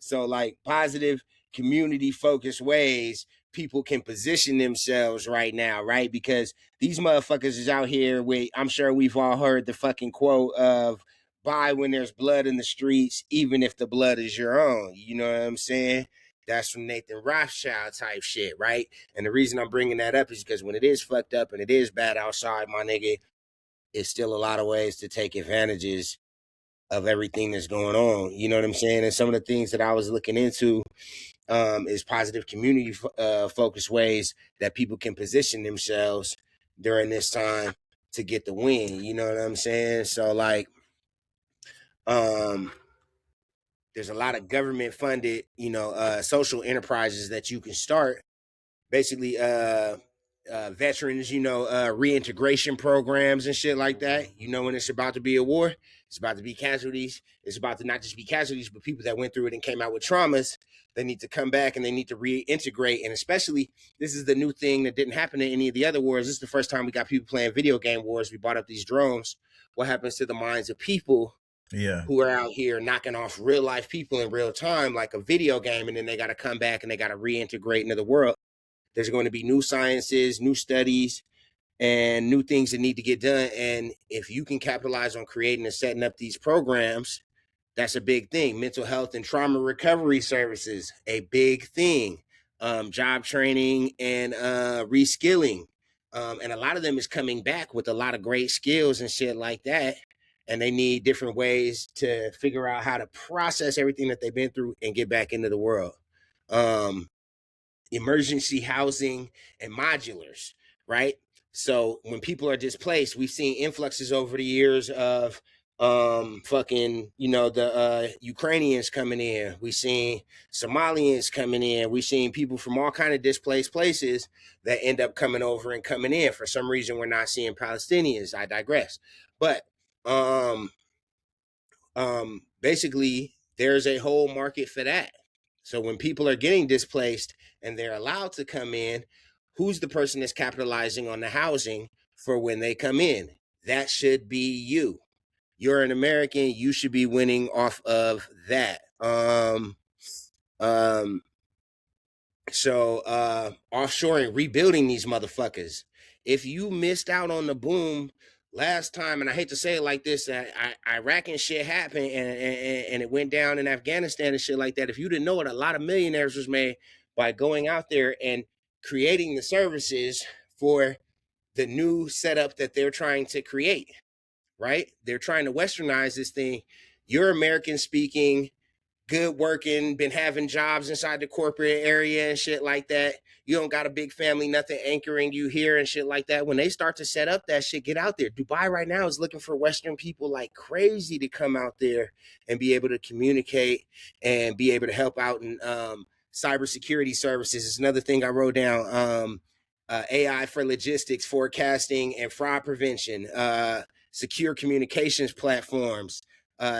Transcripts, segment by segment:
So like positive community focused ways people can position themselves right now, right? Because these motherfuckers is out here with, I'm sure we've all heard the fucking quote of buy when there's blood in the streets, even if the blood is your own. You know what I'm saying? That's from Nathan Rothschild type shit, right? And the reason I'm bringing that up is because when it is fucked up and it is bad outside, my nigga, it's still a lot of ways to take advantages of everything that's going on. You know what I'm saying? And some of the things that I was looking into is positive community focused ways that people can position themselves during this time to get the win. You know what I'm saying? So like, there's a lot of government funded, social enterprises that you can start. Basically, veterans, reintegration programs and shit like that. When it's about to be a war, it's about to be casualties. It's about to not just be casualties, but people that went through it and came out with traumas. They need to come back and they need to reintegrate. And especially, this is the new thing that didn't happen in any of the other wars. This is the first time we got people playing video game wars. We bought up these drones. What happens to the minds of people who are out here knocking off real life people in real time, like a video game, and then they got to come back and they got to reintegrate into the world? There's going to be new sciences, new studies, and new things that need to get done. And if you can capitalize on creating and setting up these programs, that's a big thing. Mental health and trauma recovery services, a big thing. Job training and reskilling. And a lot of them is coming back with a lot of great skills and shit like that. And they need different ways to figure out how to process everything that they've been through and get back into the world. Emergency housing and modulars, right? So when people are displaced, we've seen influxes over the years of the Ukrainians coming in. We've seen Somalians coming in. We've seen people from all kind of displaced places that end up coming over and coming in. For some reason, we're not seeing Palestinians. I digress. But basically, there's a whole market for that. So when people are getting displaced and they're allowed to come in, who's the person that's capitalizing on the housing for when they come in? That should be you. You're an American. You should be winning off of that. Offshoring, rebuilding these motherfuckers. If you missed out on the boom last time, and I hate to say it like this, Iraq and shit happened, and it went down in Afghanistan and shit like that. If you didn't know it, a lot of millionaires was made by going out there and creating the services for the new setup that they're trying to create, right? They're trying to westernize this thing. You're American speaking, good working, been having jobs inside the corporate area and shit like that. You don't got a big family, nothing anchoring you here and shit like that. When they start to set up that shit, get out there. Dubai right now is looking for Western people like crazy to come out there and be able to communicate and be able to help out in cybersecurity services. It's another thing I wrote down. AI for logistics, forecasting, and fraud prevention. Secure communications platforms.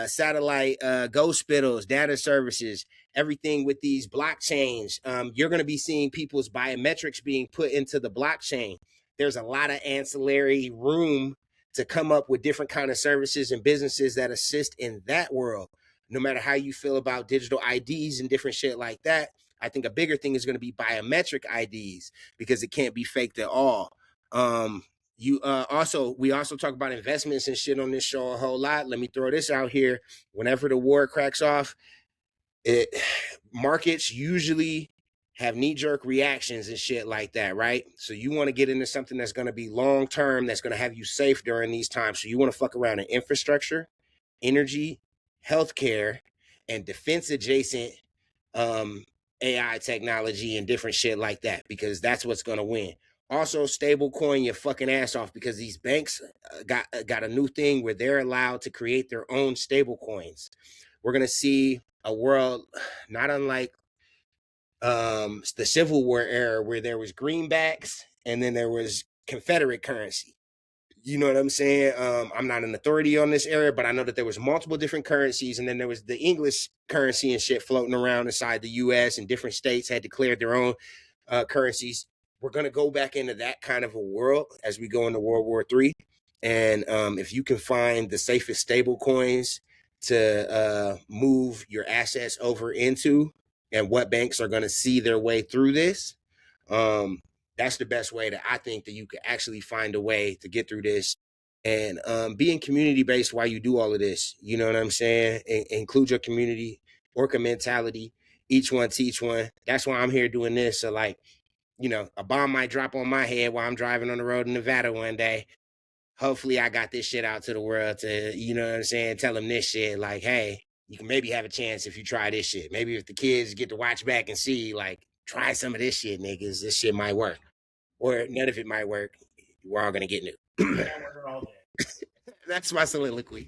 Satellite go-spittles, data services, everything with these blockchains. You're going to be seeing people's biometrics being put into the blockchain. There's a lot of ancillary room to come up with different kind of services and businesses that assist in that world. No matter how you feel about digital IDs and different shit like that, I think a bigger thing is going to be biometric IDs because it can't be faked at all. We also talk about investments and shit on this show a whole lot. Let me throw this out here. Whenever the war cracks off, markets usually have knee-jerk reactions and shit like that, right? So you want to get into something that's going to be long-term, that's going to have you safe during these times. So you want to fuck around in infrastructure, energy, healthcare, and defense-adjacent AI technology and different shit like that, because that's what's going to win. Also, stable coin your fucking ass off, because these banks got a new thing where they're allowed to create their own stable coins. We're going to see a world not unlike the Civil War era, where there was greenbacks and then there was Confederate currency. You know what I'm saying? I'm not an authority on this area, but I know that there was multiple different currencies, and then there was the English currency and shit floating around inside the U.S., and different states had declared their own currencies. We're going to go back into that kind of a world as we go into World War III. And if you can find the safest stable coins to move your assets over into, and what banks are going to see their way through this. That's the best way that I think that you could actually find a way to get through this, and being community based while you do all of this. You know what I'm saying? Include your community, worker mentality. Each one teach one. That's why I'm here doing this. So like, a bomb might drop on my head while I'm driving on the road in Nevada one day. Hopefully I got this shit out to the world to, you know what I'm saying, tell them this shit, like, hey, you can maybe have a chance if you try this shit. Maybe if the kids get to watch back and see, like, try some of this shit, niggas, this shit might work. Or none of it might work. We're all gonna get new. That's my soliloquy.